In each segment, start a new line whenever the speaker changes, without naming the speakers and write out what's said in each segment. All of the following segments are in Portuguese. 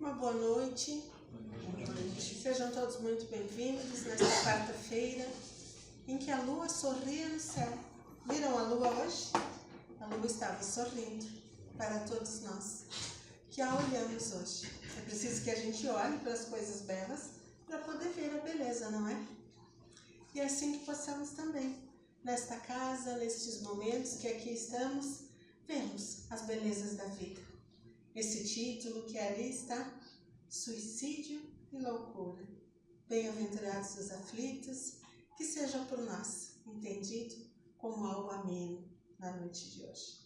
Uma boa noite. Sejam todos muito bem-vindos nesta quarta-feira em que a lua sorria no céu. Viram a lua hoje? A lua estava sorrindo para todos nós que a olhamos hoje. É preciso que a gente olhe para as coisas belas para poder ver a beleza, não é? E é assim que possamos também, nesta casa, nestes momentos que aqui estamos, vermos as belezas da vida. Esse título que ali está, Suicídio e Loucura. Bem-aventurados os aflitos, que seja por nós entendido como algo ameno na noite de hoje.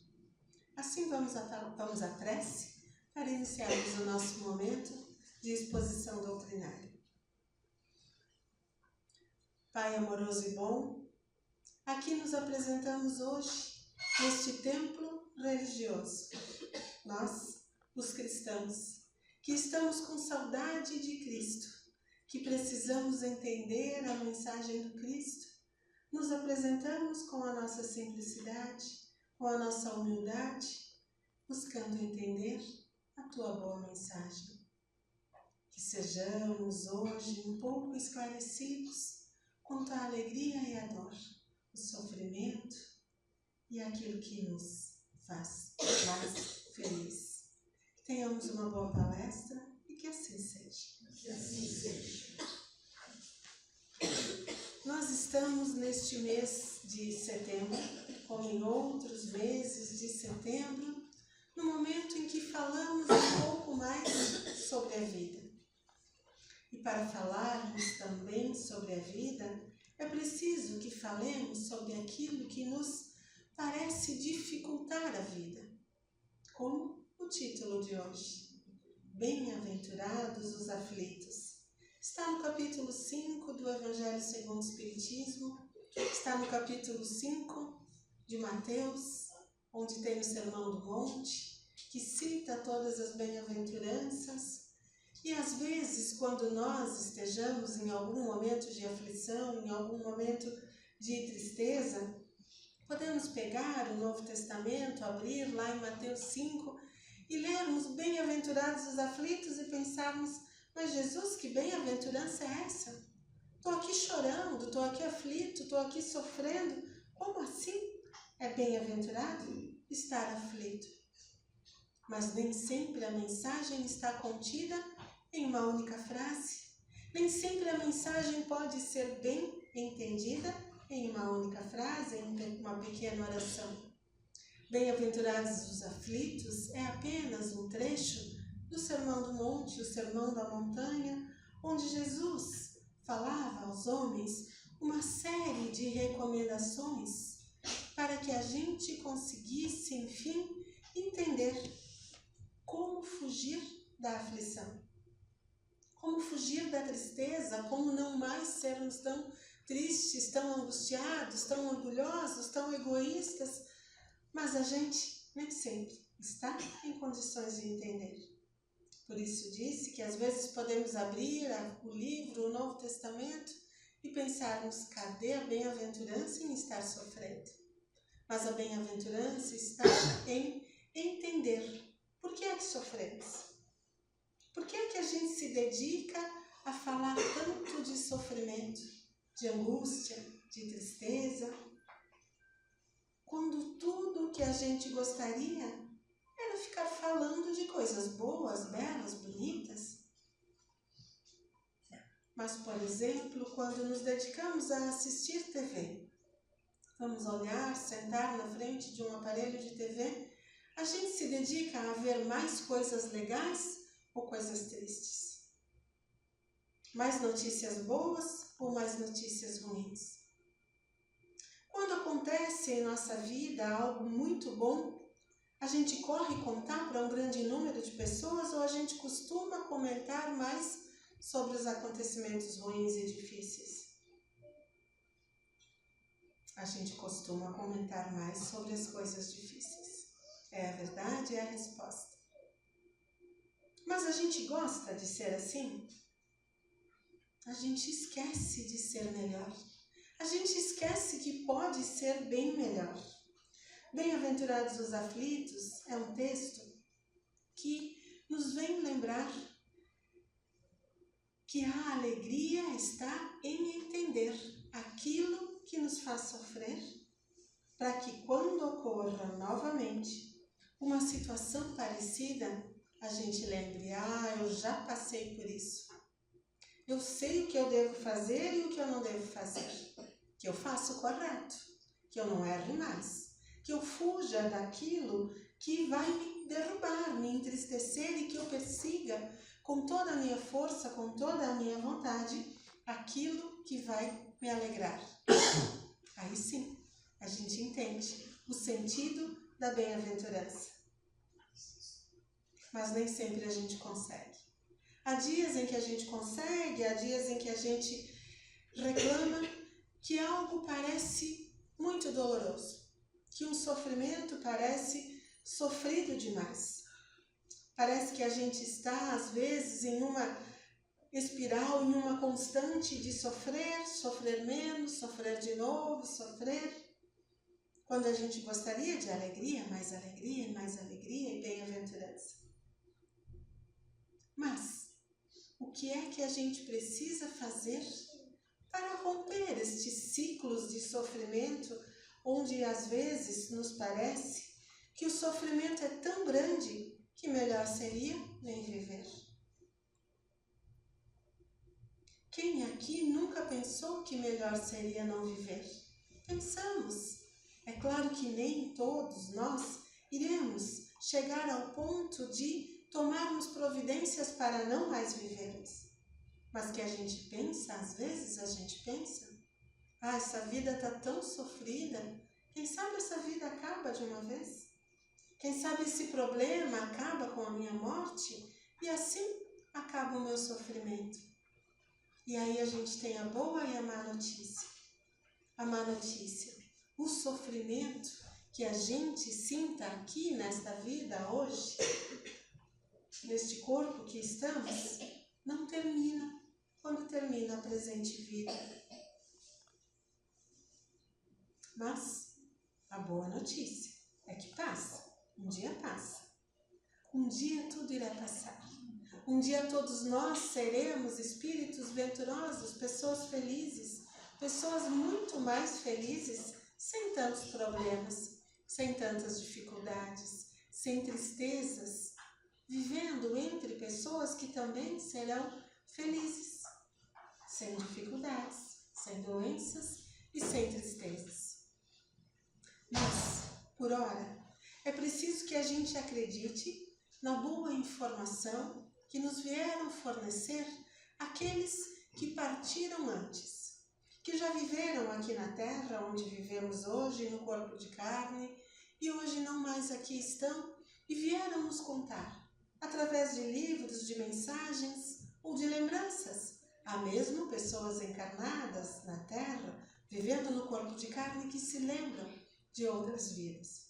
Assim vamos à prece para iniciarmos o nosso momento de exposição doutrinária. Pai amoroso e bom, aqui nos apresentamos hoje neste templo religioso. Nós, os cristãos, que estamos com saudade de Cristo, que precisamos entender a mensagem do Cristo, nos apresentamos com a nossa simplicidade, com a nossa humildade, buscando entender a Tua boa mensagem. Que sejamos hoje um pouco esclarecidos quanto à alegria e à dor, o sofrimento e aquilo que nos faz mais felizes. Tenhamos uma boa palestra e que assim seja. Que assim seja. Nós estamos neste mês de setembro, como em outros meses de setembro, no momento em que falamos um pouco mais sobre a vida. E para falarmos também sobre a vida, é preciso que falemos sobre aquilo que nos parece dificultar a vida, como o título de hoje, Bem-aventurados os aflitos. Está no capítulo 5 do Evangelho segundo o Espiritismo, está no capítulo 5 de Mateus, onde tem o Sermão do Monte, que cita todas as bem-aventuranças. E às vezes, quando nós estejamos em algum momento de aflição, em algum momento de tristeza, podemos pegar o Novo Testamento, abrir lá em Mateus 5 e lermos bem-aventurados os aflitos e pensarmos, mas Jesus, que bem-aventurança é essa? Estou aqui chorando, estou aqui aflito, estou aqui sofrendo. Como assim é bem-aventurado estar aflito? Mas nem sempre a mensagem está contida em uma única frase. Nem sempre a mensagem pode ser bem entendida em uma única frase, em uma pequena oração. Bem-aventurados os aflitos é apenas um trecho do Sermão do Monte, o Sermão da Montanha, onde Jesus falava aos homens uma série de recomendações para que a gente conseguisse, enfim, entender como fugir da aflição, como fugir da tristeza, como não mais sermos tão tristes, tão angustiados, tão orgulhosos, tão egoístas. Mas a gente nem sempre está em condições de entender. Por isso disse que às vezes podemos abrir o livro, o Novo Testamento, e pensarmos, cadê a bem-aventurança em estar sofrendo? Mas a bem-aventurança está em entender por que é que sofremos. Por que é que a gente se dedica a falar tanto de sofrimento, de angústia, de tristeza, quando tudo o que a gente gostaria era ficar falando de coisas boas, belas, bonitas? Mas, por exemplo, quando nos dedicamos a assistir TV, vamos olhar, sentar na frente de um aparelho de TV, a gente se dedica a ver mais coisas legais ou coisas tristes? Mais notícias boas ou mais notícias ruins? Quando acontece em nossa vida algo muito bom, a gente corre contar para um grande número de pessoas ou a gente costuma comentar mais sobre os acontecimentos ruins e difíceis? A gente costuma comentar mais sobre as coisas difíceis. É a verdade, é a resposta. Mas a gente gosta de ser assim? A gente esquece de ser melhor. A gente esquece que pode ser bem melhor. Bem-aventurados os aflitos é um texto que nos vem lembrar que a alegria está em entender aquilo que nos faz sofrer, para que quando ocorra novamente uma situação parecida, a gente lembre, eu já passei por isso. Eu sei o que eu devo fazer e o que eu não devo fazer. Que eu faça o correto, que eu não erre mais, que eu fuja daquilo que vai me derrubar, me entristecer e que eu persiga com toda a minha força, com toda a minha vontade, aquilo que vai me alegrar. Aí sim, a gente entende o sentido da bem-aventurança. Mas nem sempre a gente consegue. Há dias em que a gente consegue, há dias em que a gente reclama que algo parece muito doloroso, que um sofrimento parece sofrido demais. Parece que a gente está, às vezes, em uma espiral, em uma constante de sofrer, sofrer menos, sofrer de novo, sofrer. Quando a gente gostaria de alegria e bem-aventurança. Mas o que é que a gente precisa fazer para romper estes ciclos de sofrimento, onde às vezes nos parece que o sofrimento é tão grande que melhor seria nem viver? Quem aqui nunca pensou que melhor seria não viver? Pensamos. É claro que nem todos nós iremos chegar ao ponto de tomarmos providências para não mais vivermos. Mas que a gente pensa, às vezes a gente pensa, essa vida está tão sofrida, quem sabe essa vida acaba de uma vez? Quem sabe esse problema acaba com a minha morte e assim acaba o meu sofrimento. E aí a gente tem a boa e a má notícia. A má notícia, o sofrimento que a gente sinta aqui nesta vida hoje, neste corpo que estamos, não termina quando termina a presente vida. Mas a boa notícia é que passa, um dia passa. Um dia tudo irá passar. Um dia todos nós seremos espíritos venturosos, pessoas felizes, pessoas muito mais felizes, sem tantos problemas, sem tantas dificuldades, sem tristezas, vivendo entre pessoas que também serão felizes, sem dificuldades, sem doenças e sem tristezas. Mas, por ora, é preciso que a gente acredite na boa informação que nos vieram fornecer aqueles que partiram antes, que já viveram aqui na Terra, onde vivemos hoje, no corpo de carne, e hoje não mais aqui estão, e vieram nos contar, através de livros, de mensagens ou de lembranças. Há mesmo pessoas encarnadas na Terra, vivendo no corpo de carne, que se lembram de outras vidas.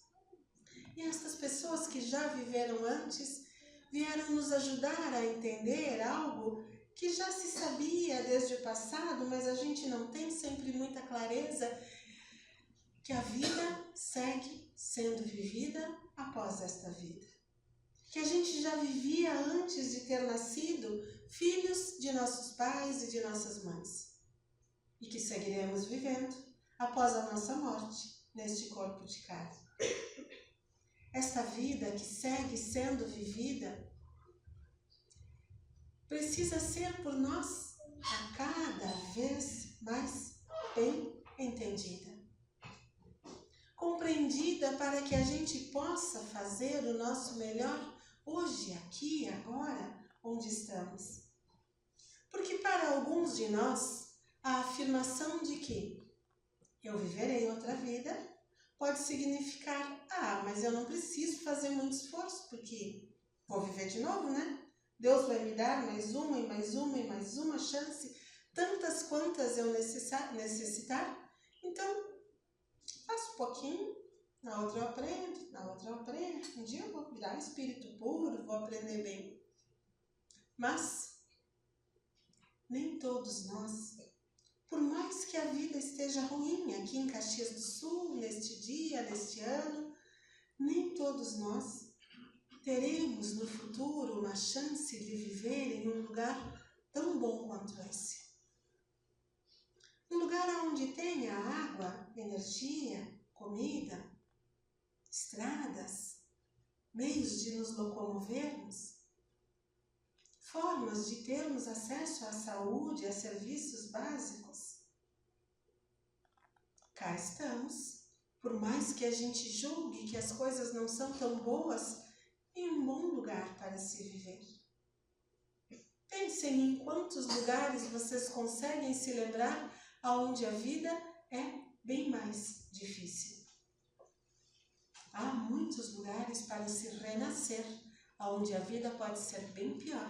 E estas pessoas que já viveram antes vieram nos ajudar a entender algo que já se sabia desde o passado, mas a gente não tem sempre muita clareza, que a vida segue sendo vivida após esta vida. Que a gente já vivia antes de ter nascido filhos de nossos pais e de nossas mães. E que seguiremos vivendo após a nossa morte neste corpo de carne. Esta vida que segue sendo vivida precisa ser por nós a cada vez mais bem entendida. Compreendida para que a gente possa fazer o nosso melhor hoje, aqui, agora, onde estamos. Porque para alguns de nós, a afirmação de que eu viverei outra vida pode significar, mas eu não preciso fazer muito esforço, porque vou viver de novo, né? Deus vai me dar mais uma e mais uma e mais uma chance, tantas quantas eu necessitar. Então, faço um pouquinho, na outra eu aprendo, na outra eu aprendo. Um dia eu vou virar espírito puro, vou aprender bem. Mas, nem todos nós, por mais que a vida esteja ruim aqui em Caxias do Sul, neste dia, neste ano, nem todos nós teremos no futuro uma chance de viver em um lugar tão bom quanto esse. Um lugar onde tenha água, energia, comida, estradas, meios de nos locomovermos, formas de termos acesso à saúde, a serviços básicos. Cá estamos, por mais que a gente julgue que as coisas não são tão boas, em um bom lugar para se viver. Pensem em quantos lugares vocês conseguem se lembrar onde a vida é bem mais difícil. Há muitos lugares para se renascer, onde a vida pode ser bem pior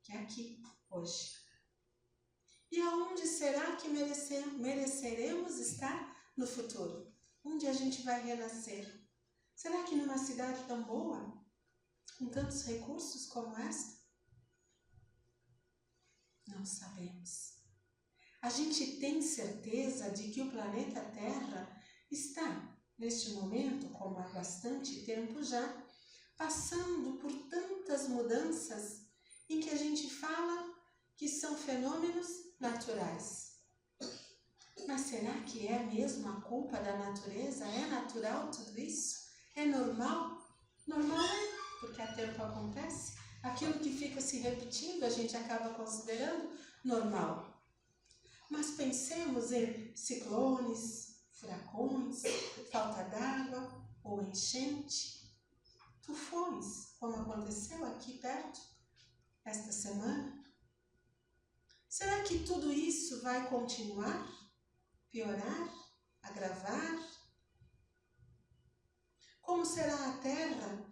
que aqui, hoje. E aonde será que mereceremos estar no futuro? Onde a gente vai renascer? Será que numa cidade tão boa, com tantos recursos como esta? Não sabemos. A gente tem certeza de que o planeta Terra está, neste momento, como há bastante tempo já, passando por tantas mudanças em que a gente fala que são fenômenos naturais. Mas será que é mesmo a culpa da natureza? É natural tudo isso? É normal? Normal é, porque há tempo acontece. Aquilo que fica se repetindo a gente acaba considerando normal. Mas pensemos em ciclones, furacões, falta d'água ou enchente, tufões, como aconteceu aqui perto esta semana. Será que tudo isso vai continuar, piorar, agravar? Como será a Terra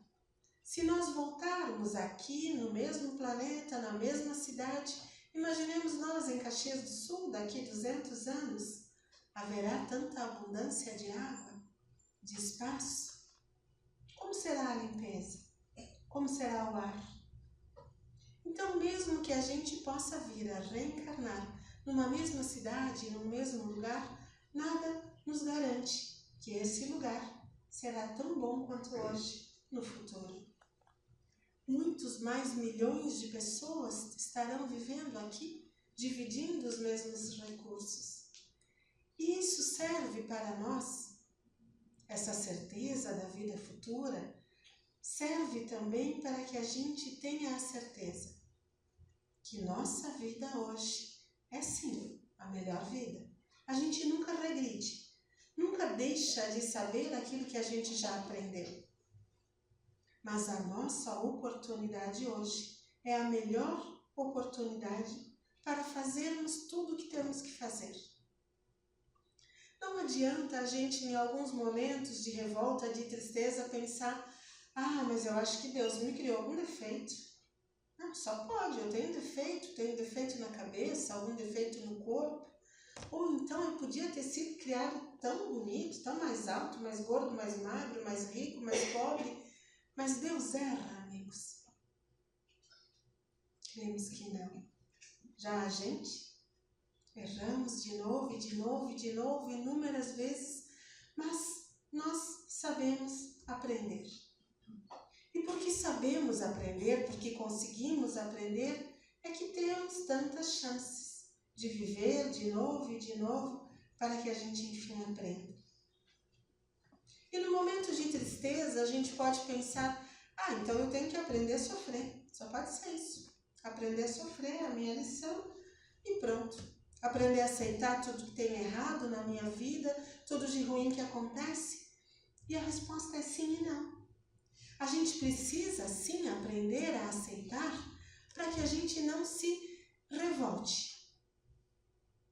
se nós voltarmos aqui no mesmo planeta, na mesma cidade? Imaginemos nós em Caxias do Sul, daqui 200 anos, haverá tanta abundância de água, de espaço? Como será a limpeza? Como será o ar? Então, mesmo que a gente possa vir a reencarnar numa mesma cidade, num mesmo lugar, nada nos garante que esse lugar será tão bom quanto hoje, no futuro. Muitos mais milhões de pessoas estarão vivendo aqui, dividindo os mesmos recursos. E isso serve para nós, essa certeza da vida futura, serve também para que a gente tenha a certeza que nossa vida hoje é sim a melhor vida. A gente nunca regride, nunca deixa de saber aquilo que a gente já aprendeu. Mas a nossa oportunidade hoje é a melhor oportunidade para fazermos tudo o que temos que fazer. Não adianta a gente, em alguns momentos de revolta, de tristeza, pensar: mas eu acho que Deus me criou com defeito. Não, só pode, eu tenho defeito na cabeça, algum defeito no corpo. Ou então eu podia ter sido criado tão bonito, tão mais alto, mais gordo, mais magro, mais rico, mais pobre. Mas Deus erra, amigos? Cremos que não. Já a gente erramos de novo, inúmeras vezes, mas nós sabemos aprender. E porque sabemos aprender, porque conseguimos aprender, é que temos tantas chances de viver de novo, para que a gente enfim aprenda. E no momento de tristeza, a gente pode pensar: então eu tenho que aprender a sofrer. Só pode ser isso. Aprender a sofrer, a minha lição, e pronto. Aprender a aceitar tudo que tem errado na minha vida, tudo de ruim que acontece. E a resposta é sim e não. A gente precisa, sim, aprender a aceitar para que a gente não se revolte.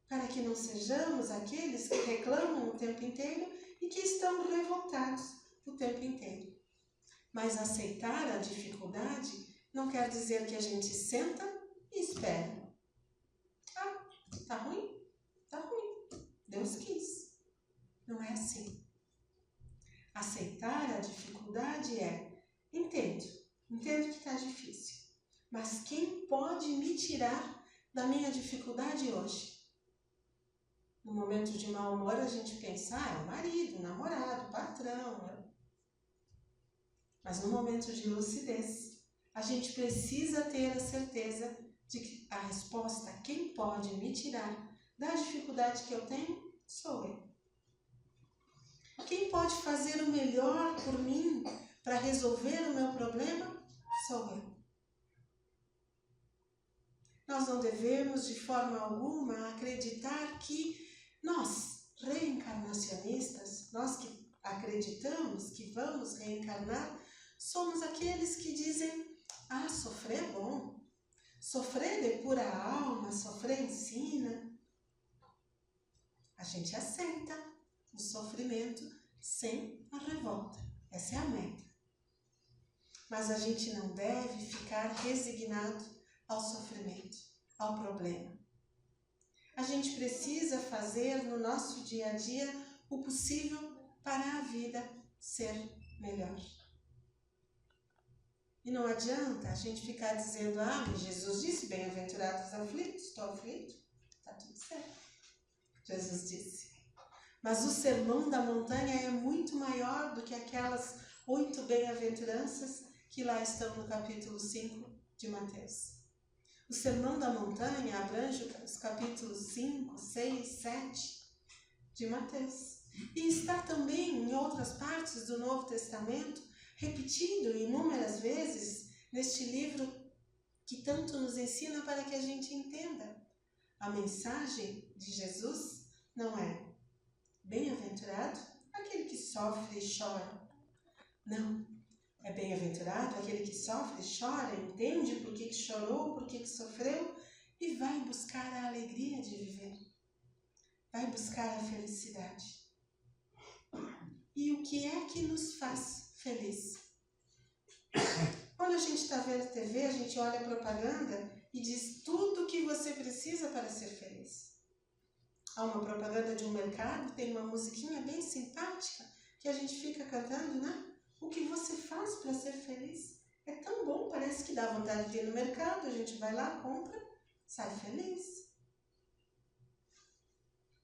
Para que não sejamos aqueles que reclamam o tempo inteiro e que estão revoltados o tempo inteiro. Mas aceitar a dificuldade não quer dizer que a gente senta e espera. Tá ruim? Tá ruim. Deus quis. Não é assim. Aceitar a dificuldade é: entendo que está difícil, mas quem pode me tirar da minha dificuldade hoje? No momento de mau humor, a gente pensa: é o marido, o namorado, o patrão. Mas no momento de lucidez, a gente precisa ter a certeza a resposta, quem pode me tirar da dificuldade que eu tenho, sou eu. Quem pode fazer o melhor por mim para resolver o meu problema, sou eu. Nós não devemos, de forma alguma, acreditar que nós, reencarnacionistas, nós que acreditamos que vamos reencarnar, somos aqueles que dizem, sofrer é bom, sofrer depura a alma, sofrer ensina. A gente aceita o sofrimento sem a revolta, essa é a meta. Mas a gente não deve ficar resignado ao sofrimento, ao problema. A gente precisa fazer no nosso dia a dia o possível para a vida ser melhor. E não adianta a gente ficar dizendo, mas Jesus disse, bem-aventurados os aflitos, estou aflito, está tudo certo. Jesus disse. Mas o sermão da montanha é muito maior do que aquelas 8 bem-aventuranças que lá estão no capítulo 5 de Mateus. O sermão da montanha abrange os capítulos 5, 6, 7 de Mateus. E está também em outras partes do Novo Testamento, repetido inúmeras vezes neste livro que tanto nos ensina para que a gente entenda. A mensagem de Jesus não é bem-aventurado aquele que sofre e chora. Não. É bem-aventurado aquele que sofre e chora, entende por que chorou, por que sofreu e vai buscar a alegria de viver. Vai buscar a felicidade. E o que é que nos faz feliz? Quando a gente está vendo TV, a gente olha a propaganda e diz tudo o que você precisa para ser feliz. Há uma propaganda de um mercado, tem uma musiquinha bem simpática que a gente fica cantando, né? O que você faz para ser feliz? É tão bom, parece que dá vontade de ir no mercado, a gente vai lá, compra, sai feliz.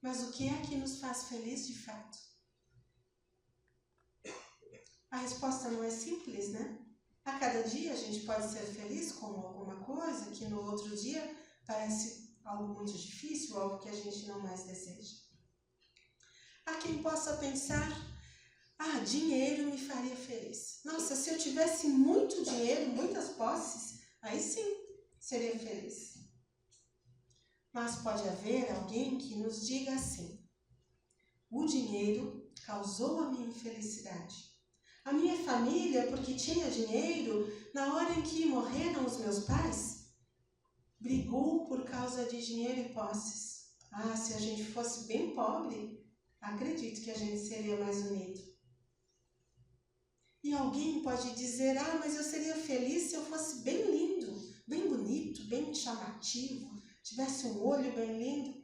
Mas o que é que nos faz feliz de fato? A resposta não é simples, né? A cada dia a gente pode ser feliz com alguma coisa que no outro dia parece algo muito difícil, algo que a gente não mais deseja. Há quem possa pensar, dinheiro me faria feliz. Nossa, se eu tivesse muito dinheiro, muitas posses, aí sim, seria feliz. Mas pode haver alguém que nos diga assim, o dinheiro causou a minha infelicidade. A minha família, porque tinha dinheiro, na hora em que morreram os meus pais, brigou por causa de dinheiro e posses. Se a gente fosse bem pobre, acredito que a gente seria mais unido. E alguém pode dizer, mas eu seria feliz se eu fosse bem lindo, bem bonito, bem chamativo, tivesse um olho bem lindo.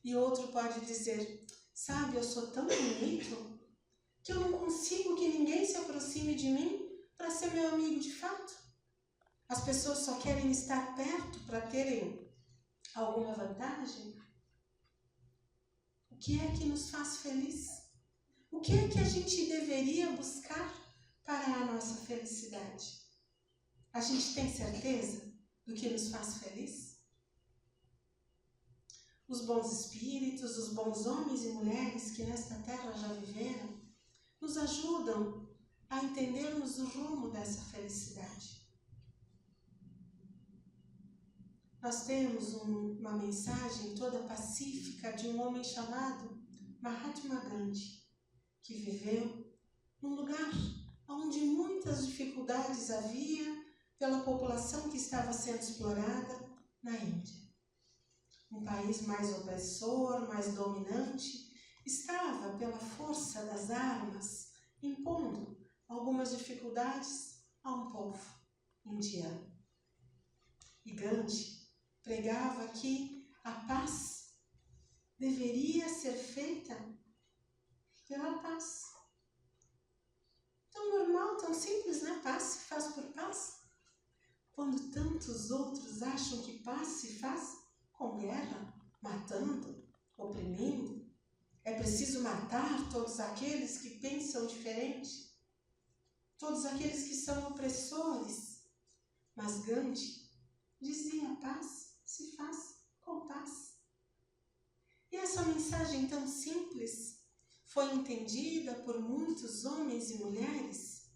E outro pode dizer, sabe, eu sou tão bonito que eu não consigo que ninguém se aproxime de mim para ser meu amigo de fato. As pessoas só querem estar perto para terem alguma vantagem. O que é que nos faz feliz? O que é que a gente deveria buscar para a nossa felicidade? A gente tem certeza do que nos faz feliz? Os bons espíritos, os bons homens e mulheres que nesta terra já viveram, nos ajudam a entendermos o rumo dessa felicidade. Nós temos uma mensagem toda pacífica de um homem chamado Mahatma Gandhi, que viveu num lugar onde muitas dificuldades havia pela população que estava sendo explorada na Índia. Um país mais opressor, mais dominante, estava, pela força das armas, impondo algumas dificuldades a um povo indiano. E Gandhi pregava que a paz deveria ser feita pela paz. Tão normal, tão simples, né? Paz se faz por paz. Quando tantos outros acham que paz se faz com guerra, matando, oprimindo, é preciso matar todos aqueles que pensam diferente, todos aqueles que são opressores. Mas Gandhi dizia paz. se faz com paz. E essa mensagem tão simples foi entendida por muitos homens e mulheres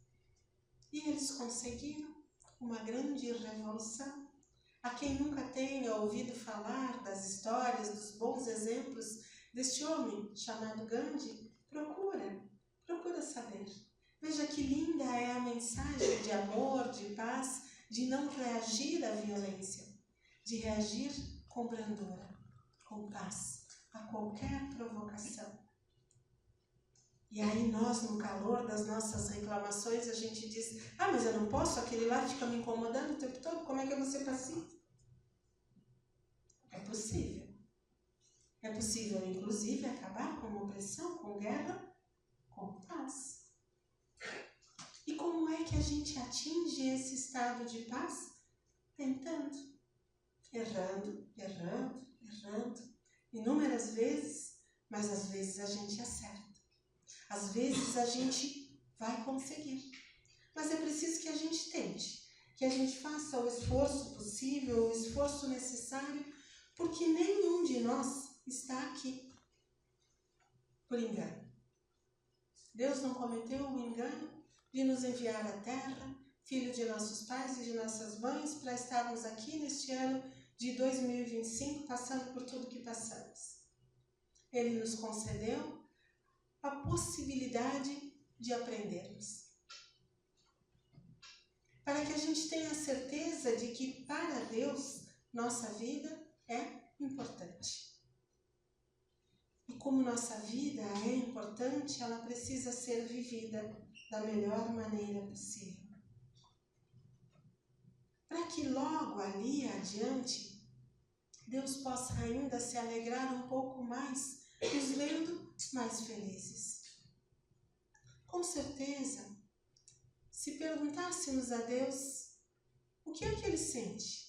e eles conseguiram uma grande revolução. A quem nunca tenha ouvido falar das histórias, dos bons exemplos deste homem chamado Gandhi, procura saber. Veja que linda é a mensagem de amor, de paz, de não reagir à violência, de reagir com brandura, com paz, a qualquer provocação. E aí nós, no calor das nossas reclamações, a gente diz, mas eu não posso, aquele lá fica me incomodando o tempo todo, como é que eu vou ser pacífico? É possível. É possível, inclusive, acabar com opressão, com guerra, com paz. E como é que a gente atinge esse estado de paz? Tentando, errando, inúmeras vezes, mas às vezes a gente acerta. Às vezes a gente vai conseguir. Mas é preciso que a gente tente, que a gente faça o esforço possível, o esforço necessário, porque nenhum de nós está aqui por engano. Deus não cometeu o engano de nos enviar à Terra, filho de nossos pais e de nossas mães, para estarmos aqui neste ano de 2025, passando por tudo que passamos. Ele nos concedeu a possibilidade de aprendermos. Para que a gente tenha certeza de que para Deus nossa vida é importante. E como nossa vida é importante, ela precisa ser vivida da melhor maneira possível. Para que logo ali adiante, Deus possa ainda se alegrar um pouco mais, nos vendo mais felizes. Com certeza, se perguntássemos a Deus o que é que Ele sente,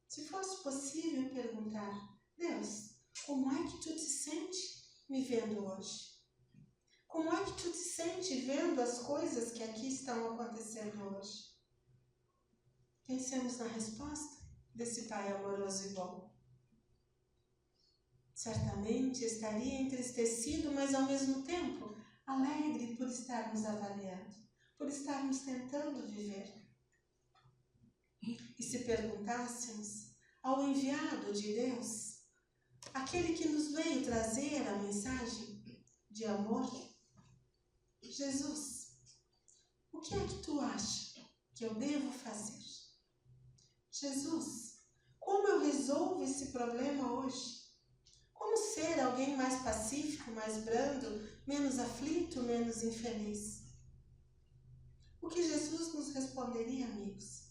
se fosse possível perguntar, Deus, como é que tu te sente me vendo hoje? Como é que tu te sente vendo as coisas que aqui estão acontecendo hoje? Pensemos na resposta desse Pai amoroso e bom. Certamente estaria entristecido, mas ao mesmo tempo alegre por estarmos avaliando, por estarmos tentando viver. E se perguntássemos ao enviado de Deus, aquele que nos veio trazer a mensagem de amor, Jesus, o que é que tu acha que eu devo fazer? Jesus, como eu resolvo esse problema hoje? Como ser alguém mais pacífico, mais brando, menos aflito, menos infeliz? O que Jesus nos responderia, amigos?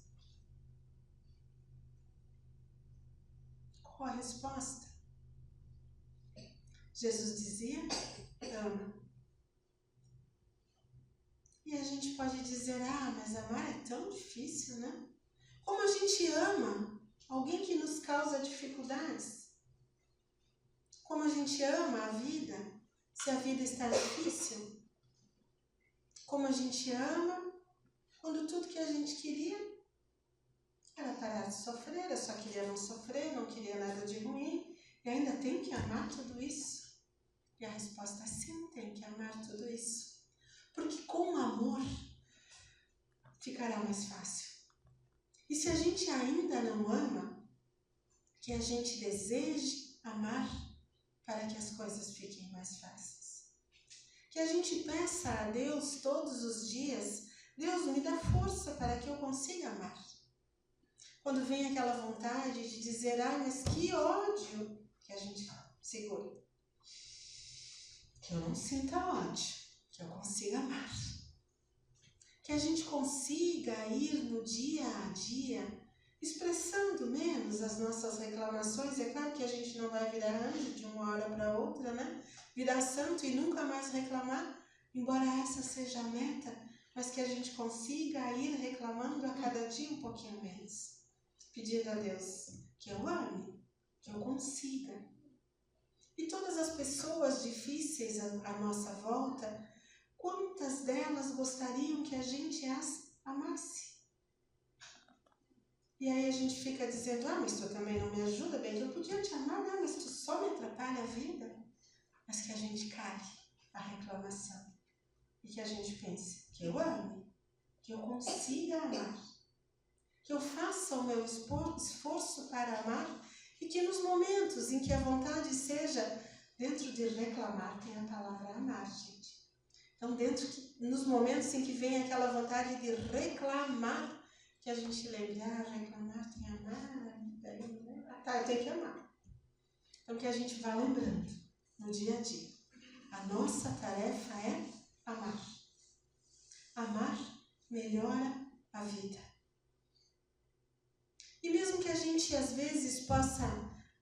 Qual a resposta? Jesus dizia, ama. E a gente pode dizer, mas amar é tão difícil, né? Como a gente ama alguém que nos causa dificuldades? Como a gente ama a vida, se a vida está difícil? Como a gente ama quando tudo que a gente queria era parar de sofrer, eu só queria não sofrer, não queria nada de ruim, e ainda tem que amar tudo isso? E a resposta é sim, tem que amar tudo isso. Porque com amor ficará mais fácil. E se a gente ainda não ama, que a gente deseje amar para que as coisas fiquem mais fáceis. Que a gente peça a Deus todos os dias, Deus me dá força para que eu consiga amar. Quando vem aquela vontade de dizer, mas que ódio, que a gente segura. Que eu não sinta ódio, que eu consiga amar. Que a gente consiga ir no dia a dia expressando menos as nossas reclamações. É claro que a gente não vai virar anjo de uma hora para outra, né? Virar santo e nunca mais reclamar, embora essa seja a meta, mas que a gente consiga ir reclamando a cada dia um pouquinho menos. Pedindo a Deus que eu ame, que eu consiga. E todas as pessoas difíceis à nossa volta, quantas delas gostariam que a gente as amasse? E aí a gente fica dizendo, mas tu também não me ajuda, bem, eu podia te amar, não, mas tu só me atrapalha a vida. Mas que a gente cale a reclamação e que a gente pense que eu ame, que eu consiga amar, que eu faça o meu esforço para amar e que nos momentos em que a vontade seja dentro de reclamar, tem a palavra amar, gente. Então, nos momentos em que vem aquela vontade de reclamar, que a gente lembre, reclamar tem amar, eu tenho que amar. Então, que a gente vá lembrando no dia a dia. A nossa tarefa é amar. Amar melhora a vida. E mesmo que a gente, às vezes, possa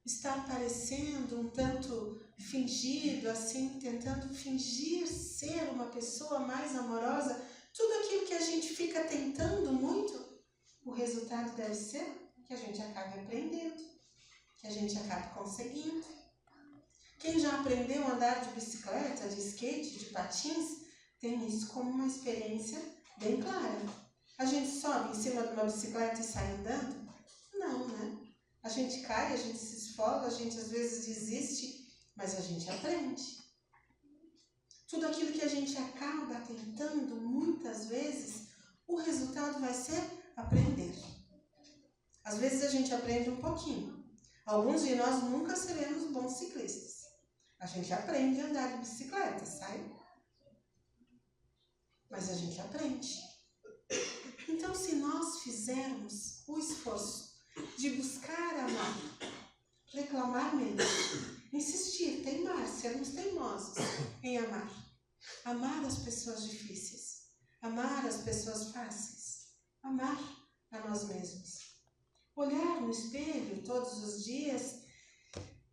estar parecendo um tanto fingido, assim, tentando fingir ser uma pessoa mais amorosa, tudo aquilo que a gente fica tentando muito, o resultado deve ser que a gente acabe aprendendo, que a gente acabe conseguindo. Quem já aprendeu a andar de bicicleta, de skate, de patins, tem isso como uma experiência bem clara. A gente sobe em cima de uma bicicleta e sai andando? Não, né? A gente cai, a gente se esfola, a gente às vezes desiste, mas a gente aprende. Tudo aquilo que a gente acaba tentando, muitas vezes, o resultado vai ser aprender. Às vezes a gente aprende um pouquinho. Alguns de nós nunca seremos bons ciclistas. A gente aprende a andar de bicicleta, sabe? Mas a gente aprende. Então, se nós fizermos o esforço de buscar amar, reclamar menos, insistir, teimar, sermos teimosos em amar. Amar as pessoas difíceis, amar as pessoas fáceis, amar a nós mesmos. Olhar no espelho todos os dias,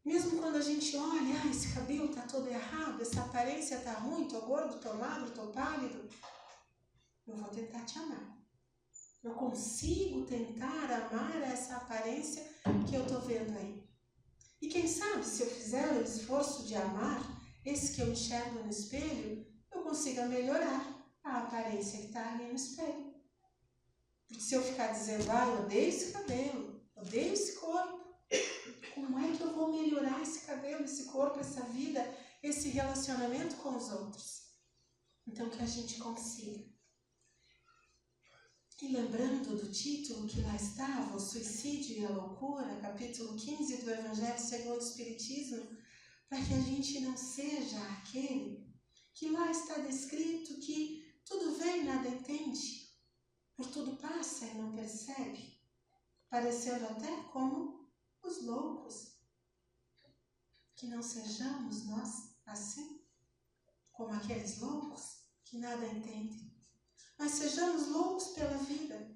mesmo quando a gente olha, esse cabelo está todo errado, essa aparência está ruim, estou gordo, estou magro, estou pálido, eu vou tentar te amar. Eu consigo tentar amar essa aparência que eu estou vendo aí. E quem sabe, se eu fizer o esforço de amar esse que eu enxergo no espelho, eu consiga melhorar a aparência que está ali no espelho. Porque se eu ficar dizendo, eu odeio esse cabelo, odeio esse corpo, como é que eu vou melhorar esse cabelo, esse corpo, essa vida, esse relacionamento com os outros? Então, que a gente consiga. E lembrando do título que lá estava, O Suicídio e a Loucura, capítulo 15 do Evangelho segundo o Espiritismo, para que a gente não seja aquele que lá está descrito que tudo vê e nada entende, por tudo passa e não percebe, parecendo até como os loucos. Que não sejamos nós assim, como aqueles loucos que nada entendem. Mas sejamos loucos pela vida,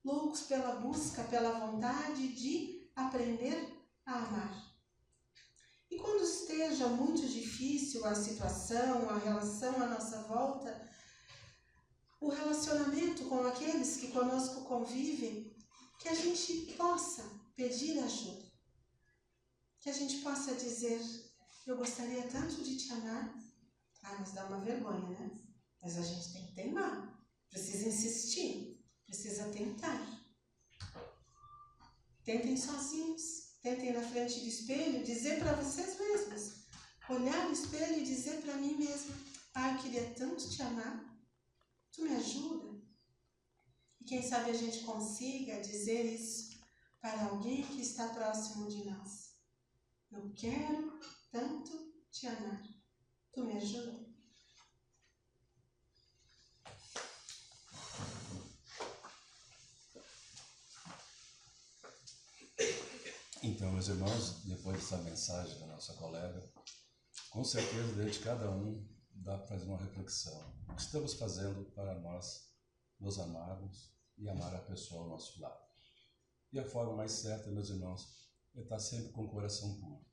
loucos pela busca, pela vontade de aprender a amar. E quando esteja muito difícil a situação, a relação à nossa volta, o relacionamento com aqueles que conosco convivem, que a gente possa pedir ajuda. Que a gente possa dizer, eu gostaria tanto de te amar, mas dá uma vergonha, né? Mas a gente tem que teimar. Precisa insistir, precisa tentar. Tentem sozinhos, tentem na frente do espelho, dizer para vocês mesmos, olhar no espelho e dizer para mim mesmo, eu queria tanto te amar, tu me ajuda? E quem sabe a gente consiga dizer isso para alguém que está próximo de nós. Eu quero tanto te amar, tu me ajuda?
Então, meus irmãos, depois dessa mensagem da nossa colega, com certeza dentro de cada um dá para fazer uma reflexão. O que estamos fazendo para nós nos amarmos e amar a pessoa ao nosso lado? E a forma mais certa, meus irmãos, é estar sempre com o coração puro.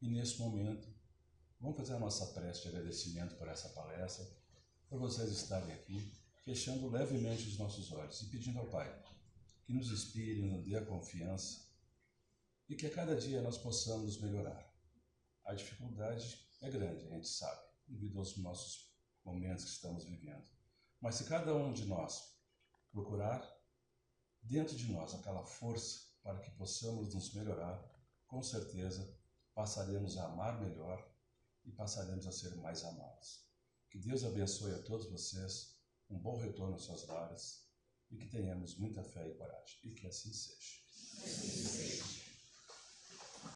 E nesse momento, vamos fazer a nossa prece de agradecimento por essa palestra, por vocês estarem aqui, fechando levemente os nossos olhos e pedindo ao Pai que nos inspire, nos dê a confiança e que a cada dia nós possamos melhorar. A dificuldade é grande, a gente sabe, devido aos nossos momentos que estamos vivendo. Mas se cada um de nós procurar dentro de nós aquela força para que possamos nos melhorar, com certeza passaremos a amar melhor e passaremos a ser mais amados. Que Deus abençoe a todos vocês, um bom retorno às suas lares e que tenhamos muita fé e coragem. E que assim seja.